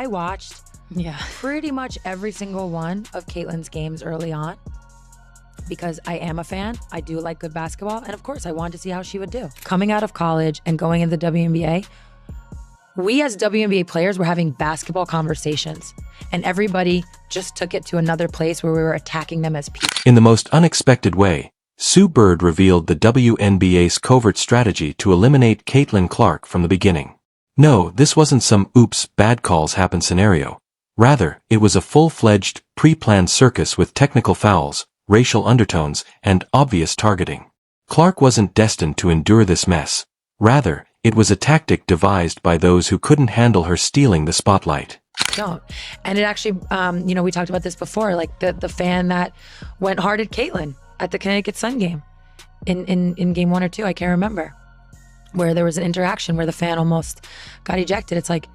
I watched pretty much every single one of Caitlin's games early on because I am a fan. I do like good basketball. And of course, I wanted to see how she would do. Coming out of college and going into the WNBA, we as WNBA players were having basketball conversations. And everybody just took it to another place where we were attacking them as people. In the most unexpected way, Sue Bird revealed the WNBA's covert strategy to eliminate Caitlin Clark from the beginning. No, this wasn't some oops, bad calls happen scenario. Rather, it was a full-fledged, pre-planned circus with technical fouls, racial undertones, and obvious targeting. Clark wasn't destined to endure this mess. Rather, it was a tactic devised by those who couldn't handle her stealing the spotlight. Don't. And it actually, we talked about this before, like the fan that went hard at Caitlin at the Connecticut Sun game in game 1 or 2, I can't remember, where there was an interaction where the fan almost got ejected. It's like,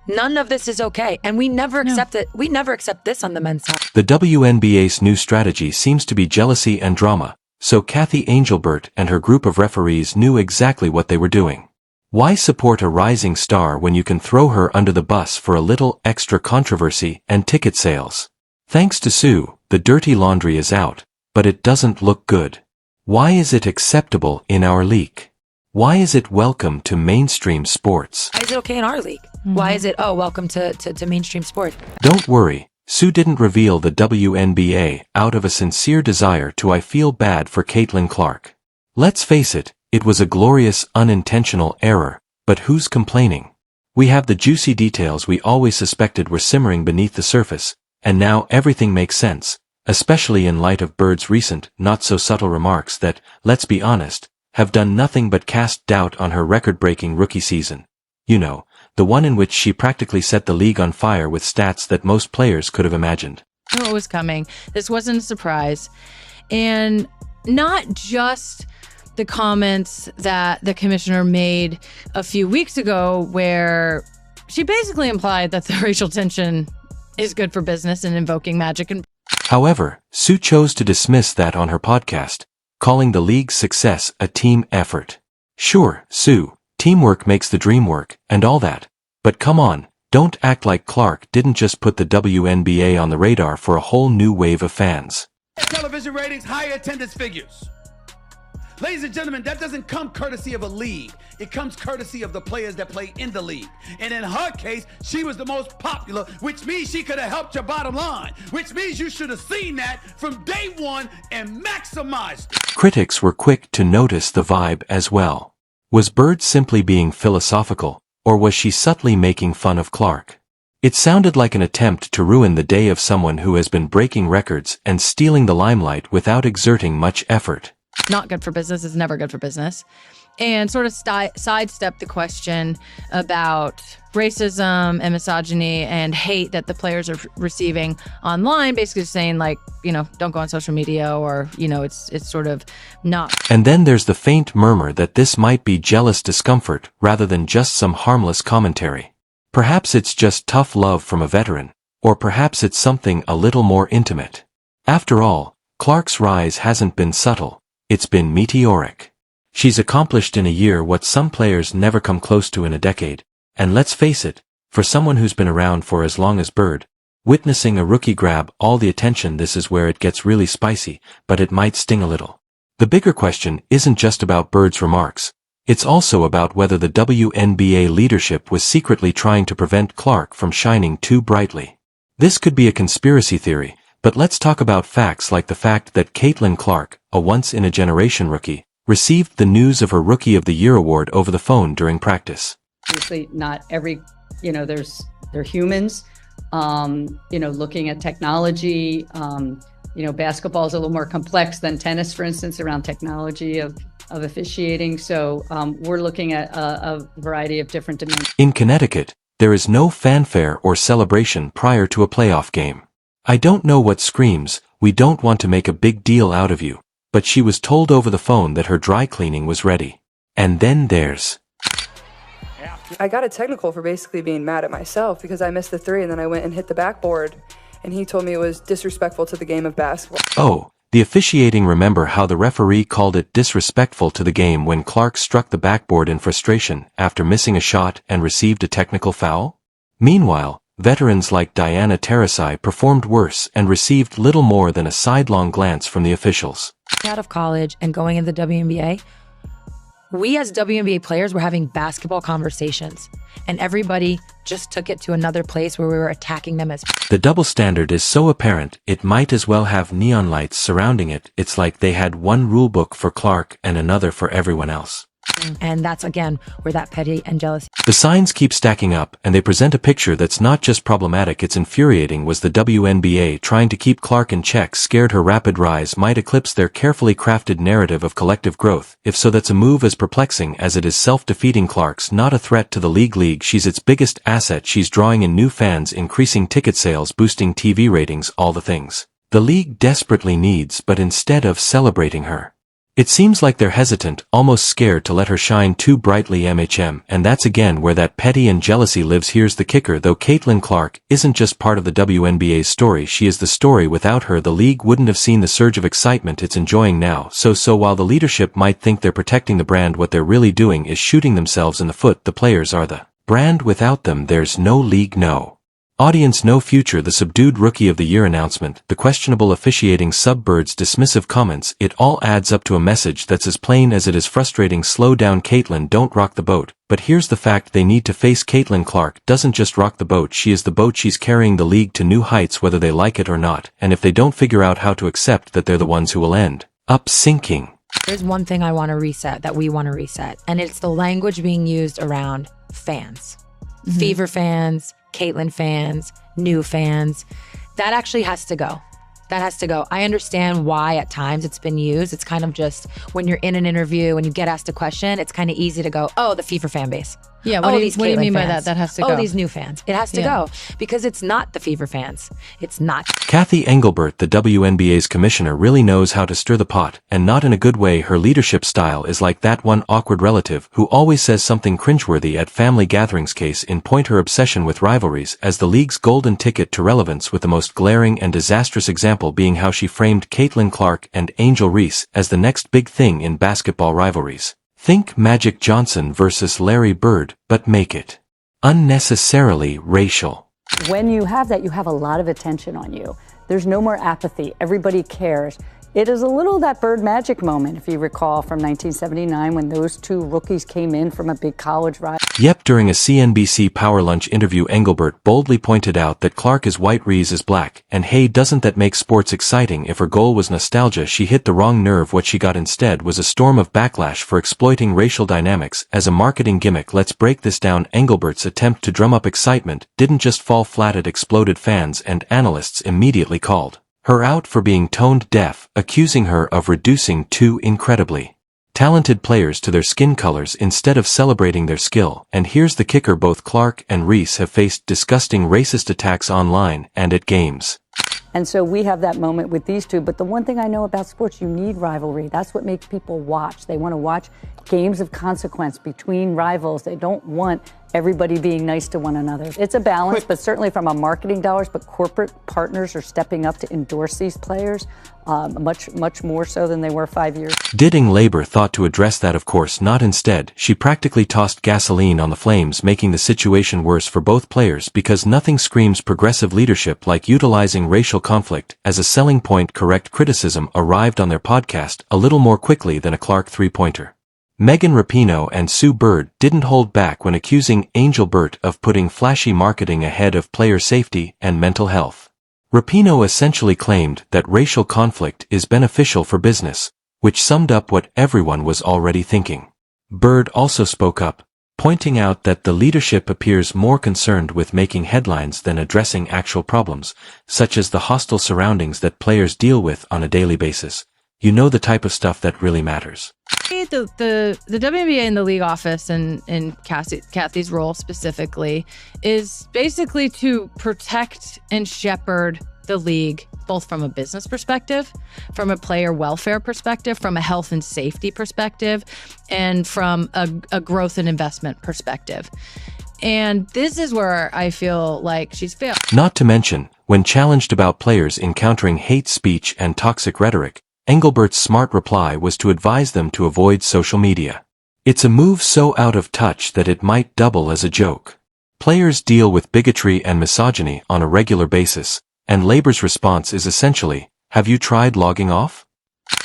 none of this is okay. And we never accept it. We never accept this on the men's side. The WNBA's new strategy seems to be jealousy and drama, so Kathy Angelbert and her group of referees knew exactly what they were doing. Why support a rising star when you can throw her under the bus for a little extra controversy and ticket sales? Thanks to Sue, the dirty laundry is out, but it doesn't look good. Why is it acceptable in our league? Why is it welcome to mainstream sports? Why is it okay in our league? Why is it, welcome to mainstream sport? Don't worry, Sue didn't reveal the WNBA out of a sincere desire to I feel bad for Caitlin Clark. Let's face it, it was a glorious unintentional error, but who's complaining? We have the juicy details we always suspected were simmering beneath the surface, and now everything makes sense, especially in light of Bird's recent, not-so-subtle remarks that, let's be honest, have done nothing but cast doubt on her record-breaking rookie season. You know, the one in which she practically set the league on fire with stats that most players could have imagined. I knew it was coming. This wasn't a surprise. And not just the comments that the commissioner made a few weeks ago where she basically implied that the racial tension is good for business and invoking magic. However, Sue chose to dismiss that on her podcast, calling the league's success a team effort. Sure, Sue, teamwork makes the dream work, and all that. But come on, don't act like Clark didn't just put the WNBA on the radar for a whole new wave of fans. Television ratings, high attendance figures. Ladies and gentlemen, that doesn't come courtesy of a league. It comes courtesy of the players that play in the league. And in her case, she was the most popular, which means she could have helped your bottom line, which means you should have seen that from day one and maximized it. Critics were quick to notice the vibe as well. Was Bird simply being philosophical, or was she subtly making fun of Clark? It sounded like an attempt to ruin the day of someone who has been breaking records and stealing the limelight without exerting much effort. Not good for business is never good for business. And sort of sidestep the question about racism and misogyny and hate that the players are receiving online, basically saying like, don't go on social media or, it's sort of not. And then there's the faint murmur that this might be jealous discomfort rather than just some harmless commentary. Perhaps it's just tough love from a veteran, or perhaps it's something a little more intimate. After all, Clark's rise hasn't been subtle. It's been meteoric. She's accomplished in a year what some players never come close to in a decade, and let's face it, for someone who's been around for as long as Bird, witnessing a rookie grab all the attention, this is where it gets really spicy, but it might sting a little. The bigger question isn't just about Bird's remarks, it's also about whether the WNBA leadership was secretly trying to prevent Clark from shining too brightly. This could be a conspiracy theory, but let's talk about facts like the fact that Caitlin Clark, a once-in-a-generation rookie, received the news of her Rookie of the Year award over the phone during practice. Obviously, not every, they're humans, looking at technology. Basketball is a little more complex than tennis, for instance, around technology of officiating. So we're looking at a variety of different dimensions. In Connecticut, there is no fanfare or celebration prior to a playoff game. I don't know what screams, "We don't want to make a big deal out of you," but she was told over the phone that her dry cleaning was ready. And then there's... I got a technical for basically being mad at myself because I missed the three and then I went and hit the backboard, and he told me it was disrespectful to the game of basketball. Oh, the officiating. Remember how the referee called it disrespectful to the game when Clark struck the backboard in frustration after missing a shot and received a technical foul? Meanwhile, veterans like Diana Taurasi performed worse and received little more than a sidelong glance from the officials. Out of college and going into the WNBA, we as WNBA players were having basketball conversations, and everybody just took it to another place where we were attacking them as. The double standard is so apparent, it might as well have neon lights surrounding it. It's like they had one rule book for Clark and another for everyone else. And that's, again, where that petty and jealousy. The signs keep stacking up, and they present a picture that's not just problematic, it's infuriating. Was the WNBA trying to keep Clark in check, scared her rapid rise might eclipse their carefully crafted narrative of collective growth? If so, that's a move as perplexing as it is self-defeating. Clark's not a threat to the league. She's its biggest asset. She's drawing in new fans, increasing ticket sales, boosting TV ratings, all the things the league desperately needs, but instead of celebrating her, it seems like they're hesitant, almost scared to let her shine too brightly. And that's again where that petty and jealousy lives. Here's the kicker, though: Caitlin Clark isn't just part of the WNBA's story, she is the story. Without her, the league wouldn't have seen the surge of excitement it's enjoying now. So while the leadership might think they're protecting the brand, what they're really doing is shooting themselves in the foot. The players are the brand. Without them, there's no league, no audience, no future. The subdued Rookie of the Year announcement, the questionable officiating, Birds' dismissive comments, it all adds up to a message that's as plain as it is frustrating. Slow down, Caitlin, don't rock the boat. But here's the fact they need to face: Caitlin Clark doesn't just rock the boat, she is the boat. She's carrying the league to new heights, whether they like it or not, and if they don't figure out how to accept that, they're the ones who will end up sinking. There's one thing I want to reset, that we want to reset, and it's the language being used around fans. Fever fans, Caitlin fans, new fans. That actually has to go. That has to go. I understand why at times it's been used. It's kind of just when you're in an interview and you get asked a question, it's kind of easy to go, oh, the Fever fan base. Yeah, what do you mean by that? That has to go. Oh, these new fans. It has to go because it's not the Fever fans. It's not. Kathy Engelbert, the WNBA's commissioner, really knows how to stir the pot, and not in a good way. Her leadership style is like that one awkward relative who always says something cringeworthy at family gatherings. Case in point, her obsession with rivalries as the league's golden ticket to relevance, with the most glaring and disastrous example being how she framed Caitlin Clark and Angel Reese as the next big thing in basketball rivalries. Think Magic Johnson versus Larry Bird, but make it unnecessarily racial. When you have that, you have a lot of attention on you. There's no more apathy. Everybody cares. It is a little that Bird Magic moment, if you recall, from 1979 when those two rookies came in from a big college rival. Yep, during a CNBC Power Lunch interview, Engelbert boldly pointed out that Clark is white, Reese is black, and hey, doesn't that make sports exciting? If her goal was nostalgia, she hit the wrong nerve. What she got instead was a storm of backlash for exploiting racial dynamics as a marketing gimmick. Let's break this down. Engelbert's attempt to drum up excitement didn't just fall flat. It exploded. Fans and analysts immediately called her out for being tone deaf, accusing her of reducing two incredibly talented players to their skin colors instead of celebrating their skill. And here's the kicker, both Clark and Reese have faced disgusting racist attacks online and at games. And so we have that moment with these two. But the one thing I know about sports, you need rivalry. That's what makes people watch. They want to watch games of consequence between rivals. They don't want everybody being nice to one another. It's a balance, but certainly from a marketing dollars, but corporate partners are stepping up to endorse these players much more so than they were 5 years. Didn't Labor thought to address that? Of course not. Instead, she practically tossed gasoline on the flames, making the situation worse for both players, because nothing screams progressive leadership like utilizing racial conflict as a selling point. Correct criticism arrived on their podcast a little more quickly than a Clark three-pointer. Megan Rapinoe and Sue Bird didn't hold back when accusing Angel Burt of putting flashy marketing ahead of player safety and mental health. Rapinoe essentially claimed that racial conflict is beneficial for business, which summed up what everyone was already thinking. Bird also spoke up, pointing out that the leadership appears more concerned with making headlines than addressing actual problems, such as the hostile surroundings that players deal with on a daily basis. You know, the type of stuff that really matters. The WNBA in the league office and in Kathy's role specifically is basically to protect and shepherd the league, both from a business perspective, from a player welfare perspective, from a health and safety perspective, and from a growth and investment perspective. And this is where I feel like she's failed. Not to mention, when challenged about players encountering hate speech and toxic rhetoric, Engelbert's smart reply was to advise them to avoid social media. It's a move so out of touch that it might double as a joke. Players deal with bigotry and misogyny on a regular basis, and Labor's response is essentially, have you tried logging off?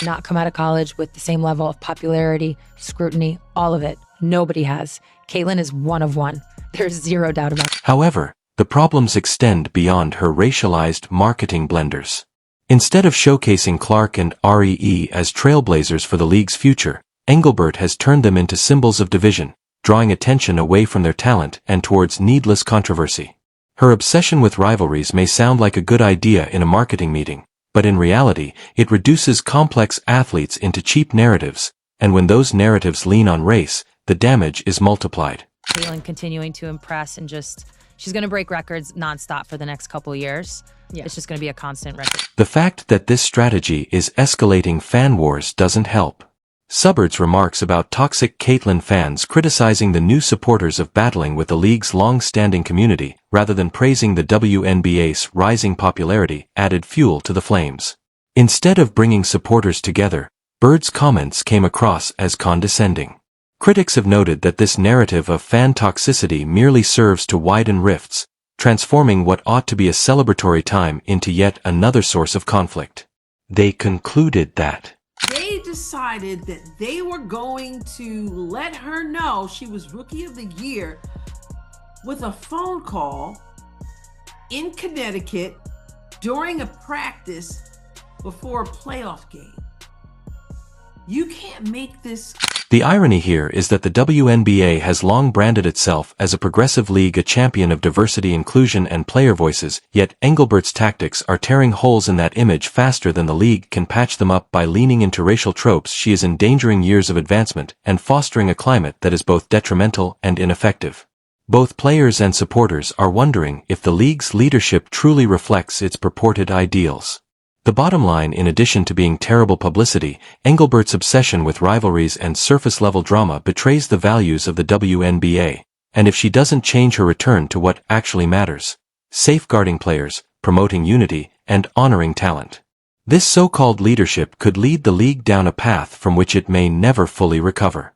Not come out of college with the same level of popularity, scrutiny, all of it. Nobody has. Caitlyn is one of one. There's zero doubt about it. However, the problems extend beyond her racialized marketing blenders. Instead of showcasing Clark and REE as trailblazers for the league's future, Engelbert has turned them into symbols of division, drawing attention away from their talent and towards needless controversy. Her obsession with rivalries may sound like a good idea in a marketing meeting, but in reality, it reduces complex athletes into cheap narratives, and when those narratives lean on race, the damage is multiplied. Caitlyn continuing to impress and she's going to break records nonstop for the next couple of years. Yeah. It's just going to be a constant record. The fact that this strategy is escalating fan wars doesn't help. Subbard's remarks about toxic Caitlyn fans criticizing the new supporters of battling with the league's long-standing community, rather than praising the WNBA's rising popularity, added fuel to the flames. Instead of bringing supporters together, Bird's comments came across as condescending. Critics have noted that this narrative of fan toxicity merely serves to widen rifts, transforming what ought to be a celebratory time into yet another source of conflict. They concluded that they decided that they were going to let her know she was Rookie of the Year with a phone call in Connecticut during a practice before a playoff game. You can't make this. The irony here is that the WNBA has long branded itself as a progressive league, a champion of diversity, inclusion, and player voices, yet Engelbert's tactics are tearing holes in that image faster than the league can patch them up. By leaning into racial tropes, she is endangering years of advancement and fostering a climate that is both detrimental and ineffective. Both players and supporters are wondering if the league's leadership truly reflects its purported ideals. The bottom line, in addition to being terrible publicity, Engelbert's obsession with rivalries and surface-level drama betrays the values of the WNBA, and if she doesn't change her return to what actually matters, safeguarding players, promoting unity, and honoring talent, this so-called leadership could lead the league down a path from which it may never fully recover.